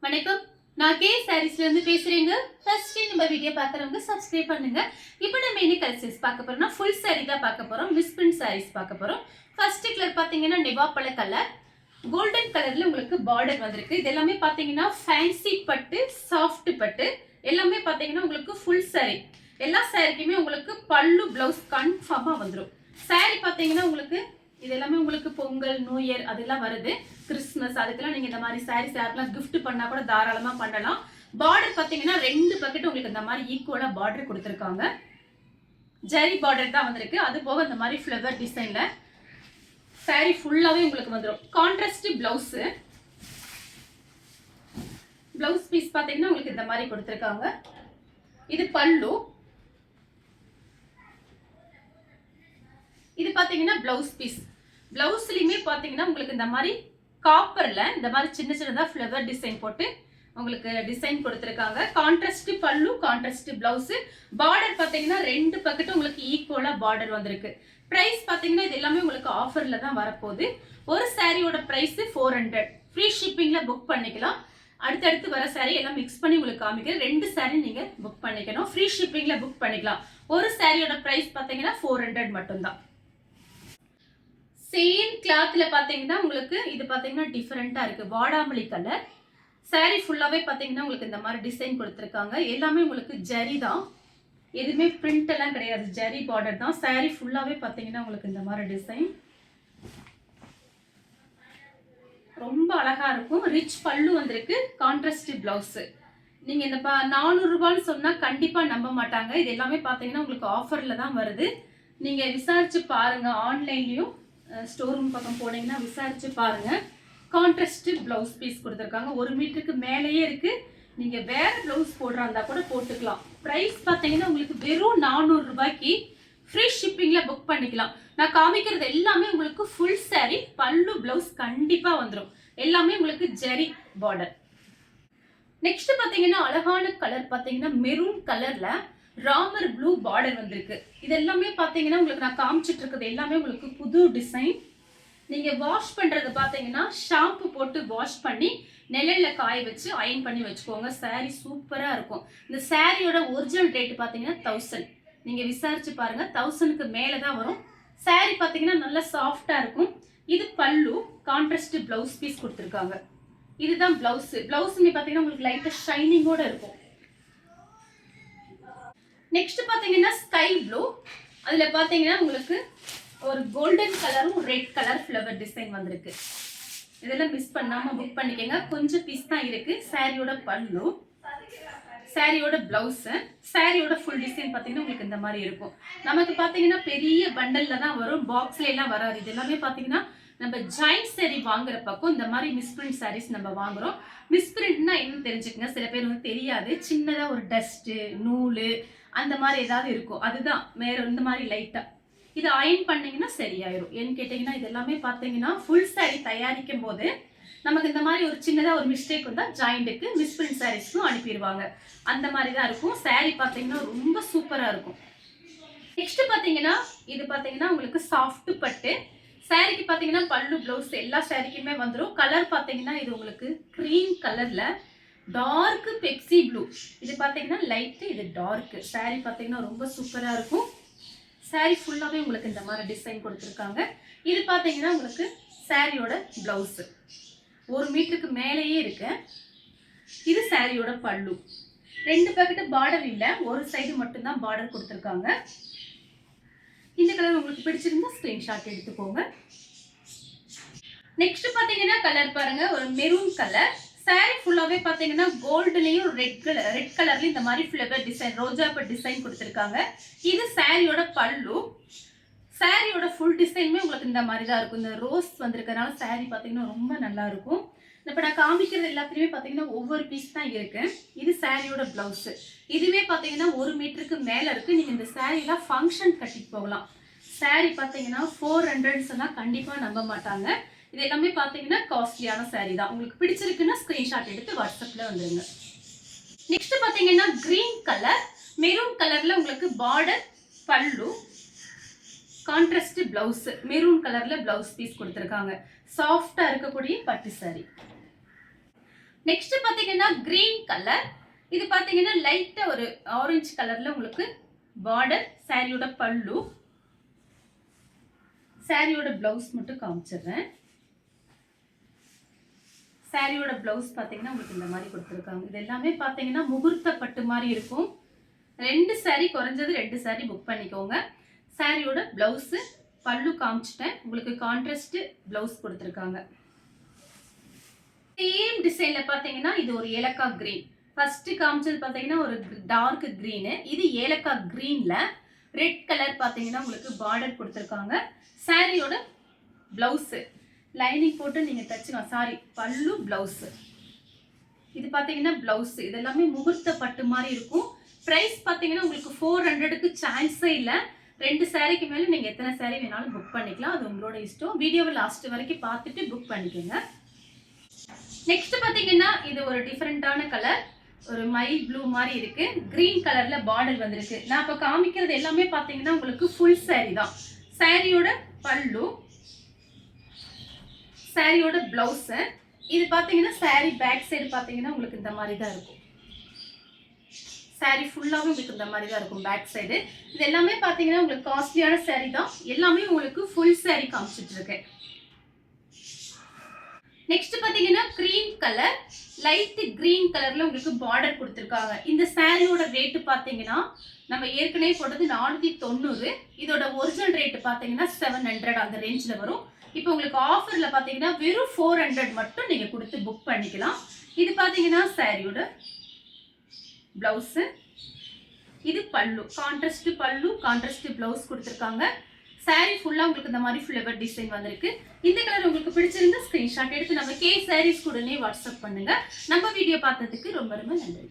வணக்கம். நான் கே சாரீஸ்ல இருந்து பேசுறேங்க. ஃபர்ஸ்ட் நம்ம வீடியோ பார்க்கறவங்க சப்ஸ்கிரைப் பண்ணுங்க. இப்போ நம்ம என்ன கலெக்ஷன்ஸ் பார்க்க போறோம்னா ஃபுல் saree தான் பார்க்க போறோம். மிஸ் பிரிண்ட் sarees பார்க்க போறோம். ஃபர்ஸ்ட் கலர் பாத்தீங்கன்னா நெவாப்பழ கலர். கோல்டன் கலர்ல உங்களுக்கு பார்டர் வந்திருக்கு. இது எல்லாமே பாத்தீங்கன்னா ஃபேன்சி பட்டு, சாஃப்ட் பட்டு. எல்லாமே பாத்தீங்கன்னா உங்களுக்கு ஃபுல் saree. எல்லா சாரிக்குமே உங்களுக்கு பல்லு பிளவுஸ் கன்ஃபார்மா வந்துரும். saree பாத்தீங்கன்னா உங்களுக்கு இது எல்லாமே உங்களுக்கு பொங்கல், நியூ இயர் அதெல்லாம் வருது. கிறிஸ்மஸ் அதுக்கெல்லாம் நீங்க இந்த மாதிரி சாரீஸ் யாருக்கெல்லாம் கிஃப்ட் பண்ணா கூட தாராளமா பண்ணலாம். பார்டர் பாத்தீங்கன்னா ரெண்டு பக்கெட் உங்களுக்கு இந்த மாதிரி ஈக்குவலா பார்டர் கொடுத்துருக்காங்க. ஜரி பார்டர் தான் வந்திருக்கு. அது போக இந்த மாதிரி ஃப்ளவர் டிசைன்ல சாரி ஃபுல்லாவே உங்களுக்கு வந்துடும். Contrast blouse. பிளவுஸ் பீஸ் பாத்தீங்கன்னா உங்களுக்கு இந்த மாதிரி கொடுத்துருக்காங்க. இது பல்லு. இது பாத்தீங்கன்னா பிளவுஸ் பீஸ். பிளவுஸ்லயுமே பாத்தீங்கன்னா உங்களுக்கு இந்த மாதிரி காப்பர்ல இந்த மாதிரி சின்ன சின்னதா ஃப்ளவர் டிசைன் போட்டு உங்களுக்கு டிசைன் கொடுத்துருக்காங்க. கான்ட்ராஸ்ட் பல்லு, கான்ட்ராஸ்ட் பிளவுஸ். பார்டர் பாத்தீங்கன்னா ரெண்டு பக்கெட்டும் உங்களுக்கு ஈக்குவலா பார்டர் வந்திருக்கு. பிரைஸ் பாத்தீங்கன்னா இது எல்லாமே உங்களுக்கு ஆஃபர்ல தான் வரப்போகுது. ஒரு சாரியோட பிரைஸ் 400. ஃப்ரீ ஷிப்பிங்ல புக் பண்ணிக்கலாம். அடுத்தடுத்து வர சாரி எல்லாம் மிக்ஸ் பண்ணி உங்களுக்கு காமிக்கிறேன். ரெண்டு சாரி நீங்க புக் பண்ணிக்கணும். ஃப்ரீ ஷிப்பிங்ல புக் பண்ணிக்கலாம். ஒரு சாரியோட பிரைஸ் பாத்தீங்கன்னா 400 மட்டும்தான். சேம் கிளாத்ல பாத்தீங்கன்னா உங்களுக்கு இது பாத்தீங்கன்னா டிஃபரெண்டா இருக்கு. வாடாமல்லி கலர். சாரி ஃபுல்லாவே பாத்தீங்கன்னா உங்களுக்கு இந்த மாதிரி டிசைன் கொடுத்துருக்காங்க. எல்லாமே உங்களுக்கு ஜரி தான். எதுவுமே பிரிண்ட் எல்லாம் கிடையாது. ஜரி பார்டர் தான். சாரி ஃபுல்லாவே பாத்தீங்கன்னா உங்களுக்கு இந்த மாதிரி டிசைன் ரொம்ப அழகா இருக்கும். ரிச் பல்லு வந்திருக்கு. Contrast blouse. நீங்க இந்த 400 ரூபான்னு சொன்னா கண்டிப்பா நம்ப மாட்டாங்க. இது எல்லாமே பாத்தீங்கன்னா உங்களுக்கு ஆஃபர்ல தான் வருது. நீங்க விசாரிச்சு பாருங்க. ஆன்லைன்லயும் ஸ்டோர் ரூம் பக்கம் போனீங்கன்னா விசாரிச்சு பாருங்க. கான்ட்ராஸ்ட் பிளவுஸ் பீஸ் கொடுத்துருக்காங்க. 1 மீட்டருக்கு மேலேயே இருக்கு. நீங்க வேற பிளவுஸ் போடுறா இருந்தா கூட போட்டுக்கலாம். பிரைஸ் பாத்தீங்கன்னா உங்களுக்கு வெறும் 400 ரூபாய்க்கு ஃப்ரீ ஷிப்பிங்ல புக் பண்ணிக்கலாம். நான் காமிக்கிறது எல்லாமே உங்களுக்கு ஃபுல் saree. பல்லு பிளவுஸ் கண்டிப்பா வந்துடும். எல்லாமே உங்களுக்கு ஜரி பார்டர். நெக்ஸ்ட் பாத்தீங்கன்னா அழகான கலர் பாத்தீங்கன்னா மெரூன் கலர்ல ராமர் ப்ளூ பார்டர் வந்திருக்கு. இது எல்லாமே பாத்தீங்கன்னா உங்களுக்கு நான் காமிச்சிட்டு இருக்கிறது எல்லாமே உங்களுக்கு புது டிசைன். நீங்க வாஷ் பண்றது பாத்தீங்கன்னா ஷாம்பு போட்டு வாஷ் பண்ணி நிழல்ல காய வச்சு அயன் பண்ணி வச்சுக்கோங்க. சாரி சூப்பரா இருக்கும். இந்த சாரியோட ஒரிஜினல் ரேட் பாத்தீங்கன்னா 1000. நீங்க விசாரிச்சு பாருங்க. 1000க்கு மேலதான் வரும். சாரி பாத்தீங்கன்னா நல்லா சாஃப்டா இருக்கும். இது பல்லு. கான்ட்ராஸ்ட் பிளவுஸ் பீஸ் கொடுத்துருக்காங்க. இதுதான் பிளவுஸ். பிளவுஸ் பாத்தீங்கன்னா உங்களுக்கு லைட்டா ஷைனிங்கோட இருக்கும். நெக்ஸ்ட் பாத்தீங்கன்னா ஸ்கை ப்ளூ. அதுல பாத்தீங்கன்னா உங்களுக்கு ஒரு கோல்டன் கலரும் ரெட் கலர் ஃப்ளவர் டிசைன் வந்திருக்கு. இதெல்லாம் மிஸ் பண்ணாம புக் பண்ணிக்கங்க. கொஞ்சம் பீஸ் தான் இருக்கு. சாரியோட பல்லு, சாரியோட பிளவுஸ், சாரியோட ஃபுல் டிசைன் பாத்தீங்கன்னா உங்களுக்கு இந்த மாதிரி இருக்கும். நமக்கு பாத்தீங்கன்னா பெரிய பண்டல்ல தான் வரும். பாக்ஸ்ல எல்லாம் வராது. இது எல்லாமே பாத்தீங்கன்னா நம்ம ஜாயிண்ட் சாரி வாங்குற பக்கம் இந்த மாதிரி மிஸ்பிரிண்ட் சாரீஸ் நம்ம வாங்குறோம். மிஸ்பிரிண்ட்னா என்னன்னு தெரிஞ்சுக்கங்க. சில பேர் வந்து தெரியாது. சின்னதா ஒரு டஸ்ட், நூலு அந்த மாதிரி ஏதாவது இருக்கும். அதுதான் வேற இந்த மாதிரி லைட்டா இது அயன் பண்ணீங்கன்னா சரியாயிரும். ஏன்னு கேட்டீங்கன்னா இது எல்லாமே பாத்தீங்கன்னா ஃபுல் சாரி தயாரிக்கும் போது நமக்கு இந்த மாதிரி ஒரு சின்னதா ஒரு மிஸ்டேக் வந்தா ஜாயிண்ட்டுக்கு மிஸ்பிரிண்ட் சாரீஸ்க்கும் அனுப்பிடுவாங்க. அந்த மாதிரி தான் இருக்கும். சாரி பாத்தீங்கன்னா ரொம்ப சூப்பரா இருக்கும். நெக்ஸ்ட் பாத்தீங்கன்னா இது பாத்தீங்கன்னா உங்களுக்கு சாஃப்ட் பட்டு. சாரிக்கு பாத்தீங்கன்னா பல்லு பிளவுஸ் எல்லா சாரிக்குமே வந்துடும். கலர் பாத்தீங்கன்னா இது உங்களுக்கு கிரீம் கலர்ல டார்க் பெப்சி ப்ளூ. இது பாத்தீங்கன்னா லைட், இது டார்க். சாரி பாத்தீங்கன்னா ரொம்ப சூப்பரா இருக்கும். சாரி ஃபுல்லாவே உங்களுக்கு இந்த மாதிரி டிசைன் கொடுத்துருக்காங்க. இது பாத்தீங்கன்னா உங்களுக்கு சாரியோட பிளவுஸ் 1 மீட்டருக்கு மேலேயே இருக்கு. இது சாரியோட பல்லு. ரெண்டு பக்கெட் பார்டர் இல்ல, ஒரு சைடு மட்டும்தான் பார்டர் கொடுத்துருக்காங்க. இந்த கலர் உங்களுக்கு பிடிச்சிருந்தா ஸ்கிரீன்ஷாட் எடுத்துக்கோங்க. நெக்ஸ்ட் பாத்தீங்கன்னா கலர் பாருங்க. ஒரு மெரூன் கலர். சாரி ஃபுல்லாவே பாத்தீங்கன்னா கோல்டுலயும் ரெட் கலர்லயும் இந்த மாதிரி flower design, Roja but design கொடுத்துருக்காங்க. இது சாரியோட பல்லு. சாரியோட ஃபுல் டிசைனுமே உங்களுக்கு இந்த மாதிரி தான் இருக்கும். இந்த ரோஸ் வந்திருக்கனால சாரி பாத்தீங்கன்னா ரொம்ப நல்லா இருக்கும். இப்ப நான் காமிக்கிறது எல்லாத்துலயுமே பாத்தீங்கன்னா ஒவ்வொரு பீஸ் தான் இருக்கு. இது சாரியோட பிளவுஸ். இதுவே பாத்தீங்கன்னா 1 மீட்டருக்கு மேல இருக்கு. நீங்க இந்த சாரி எல்லாம் ஃபங்க்ஷன் கட்டிட்டு போகலாம். சாரி பாத்தீங்கன்னா 400 சொன்னா கண்டிப்பா நம்ப மாட்டாங்க. இது எல்லாமே பாத்தீங்கன்னா காஸ்ட்லியான சாரி தான். உங்களுக்கு பிடிச்சிருக்குன்னா ஸ்கிரீன்ஷாட் எடுத்து வாட்ஸ்அப்ல வந்துருங்க. நெக்ஸ்ட் பாத்தீங்கன்னா கிரீன் கலர், மெரூன் கலர்ல உங்களுக்கு பார்டர், பல்லு, கான்ட்ராஸ்ட் பிளவுஸ், மெரூன் கலர்ல பிளவுஸ் பீஸ் கொடுத்துருக்காங்க. சாஃப்டா இருக்கக்கூடிய பட்டு சாரி. நெக்ஸ்ட் பாத்தீங்கன்னா கிரீன் கலர். இது பாத்தீங்கன்னா லைட்டா ஒரு ஆரஞ்சு கலர்ல உங்களுக்கு பார்டர். சாரியோட பல்லு, சாரியோட பிளவுஸ் மட்டும் காமிச்சிடுறேன். சாரியோட பிளவுஸ் பாத்தீங்கன்னா உங்களுக்கு இந்த மாதிரி கொடுத்துருக்காங்க. இது எல்லாமே பாத்தீங்கன்னா முகூர்த்த பட்டு மாதிரி இருக்கும். 2 சாரி குறைஞ்சது 2 சாரி புக் பண்ணிக்கோங்க. சாரியோட பிளவுஸ் பல்லு காமிச்சிட்டேன். உங்களுக்கு கான்ட்ராஸ்ட் பிளவுஸ் கொடுத்துருக்காங்க. சேம் டிசைன்ல பாத்தீங்கன்னா இது ஒரு ஏலக்காய் கிரீன். ஃபர்ஸ்ட் காமிச்சது பாத்தீங்கன்னா ஒரு டார்க் கிரீன். இது ஏலக்காய் கிரீன்ல ரெட் கலர் பாத்தீங்கன்னா உங்களுக்கு பார்டர் கொடுத்துருக்காங்க. சாரியோட பிளவுஸ் லைனிங் போட்டு நீங்க தச்சுக்கலாம். சாரி பல்லு பிளவுஸ். இது பாத்தீங்கன்னா பிளவுஸ். இது எல்லாமே முகூர்த்த பட்டு மாதிரி இருக்கும். பிரைஸ் பாத்தீங்கன்னா உங்களுக்கு 400க்கு சான்ஸே இல்ல. 2 சாரிக்கு மேல நீங்க எத்தனை சாரி வேணாலும் புக் பண்ணிக்கலாம். அது உங்களோட இஷ்டம். வீடியோவை லாஸ்ட் வரைக்கும் பார்த்துட்டு புக் பண்ணிக்கோங்க. நெக்ஸ்ட் பாத்தீங்கன்னா இது ஒரு டிஃபரெண்டான கலர். ஒரு மைல் ப்ளூ மாதிரி இருக்கு. கிரீன் கலர்ல பார்டர் வந்திருக்கு. நான் இப்ப காமிக்கிறது எல்லாமே பாத்தீங்கன்னா உங்களுக்கு ஃபுல் சாரி தான். சாரியோட பல்லு, சாரியோட பிளவுஸ். இது பாத்தீங்கன்னா சாரி பேக் சைடு பாத்தீங்கன்னா உங்களுக்கு இந்த மாதிரி தான் இருக்கும். சாரி ஃபுல்லாவே உங்களுக்கு இந்த மாதிரி தான் இருக்கும் பேக் சைடு. இது எல்லாமே பாத்தீங்கன்னா உங்களுக்கு காஸ்ட்லியான சாரி தான். எல்லாமே உங்களுக்கு ஃபுல் சாரி காமிச்சிட்டு இருக்கேன். நெக்ஸ்ட் பாத்தீங்கன்னா கிரீம் கலர், லைட் கிரீன் கலர்ல உங்களுக்கு பார்டர் கொடுத்துருக்காங்க. இந்த சாரியோட ரேட்டு பாத்தீங்கன்னா நம்ம ஏற்கனவே போட்டது 490. இதோட ஒரிஜினல் ரேட்டு பாத்தீங்கன்னா 700 அந்த ரேஞ்ச்ல வரும். இப்போ உங்களுக்கு ஆஃபர்ல பாத்தீங்கன்னா வெறும் 400 மட்டும் நீங்க கொடுத்து புக் பண்ணிக்கலாம். இது பாத்தீங்கன்னா சாரியோட பிளவுஸ். இது பல்லு, கான்ட்ராஸ்ட் பல்லு, கான்ட்ராஸ்ட் பிளவுஸ் கொடுத்துருக்காங்க. சாரி ஃபுல்லா உங்களுக்கு இந்த மாதிரி ஃப்ளவர் டிசைன் வந்திருக்கு. இந்த கலர் உங்களுக்கு பிடிச்சிருந்தா ஸ்கிரீன்ஷாட் எடுத்து நம்ம கே சாரீஸ் உடனே வாட்ஸ்அப் பண்ணுங்க. நம்ம வீடியோ பார்த்ததுக்கு ரொம்ப ரொம்ப நன்றி.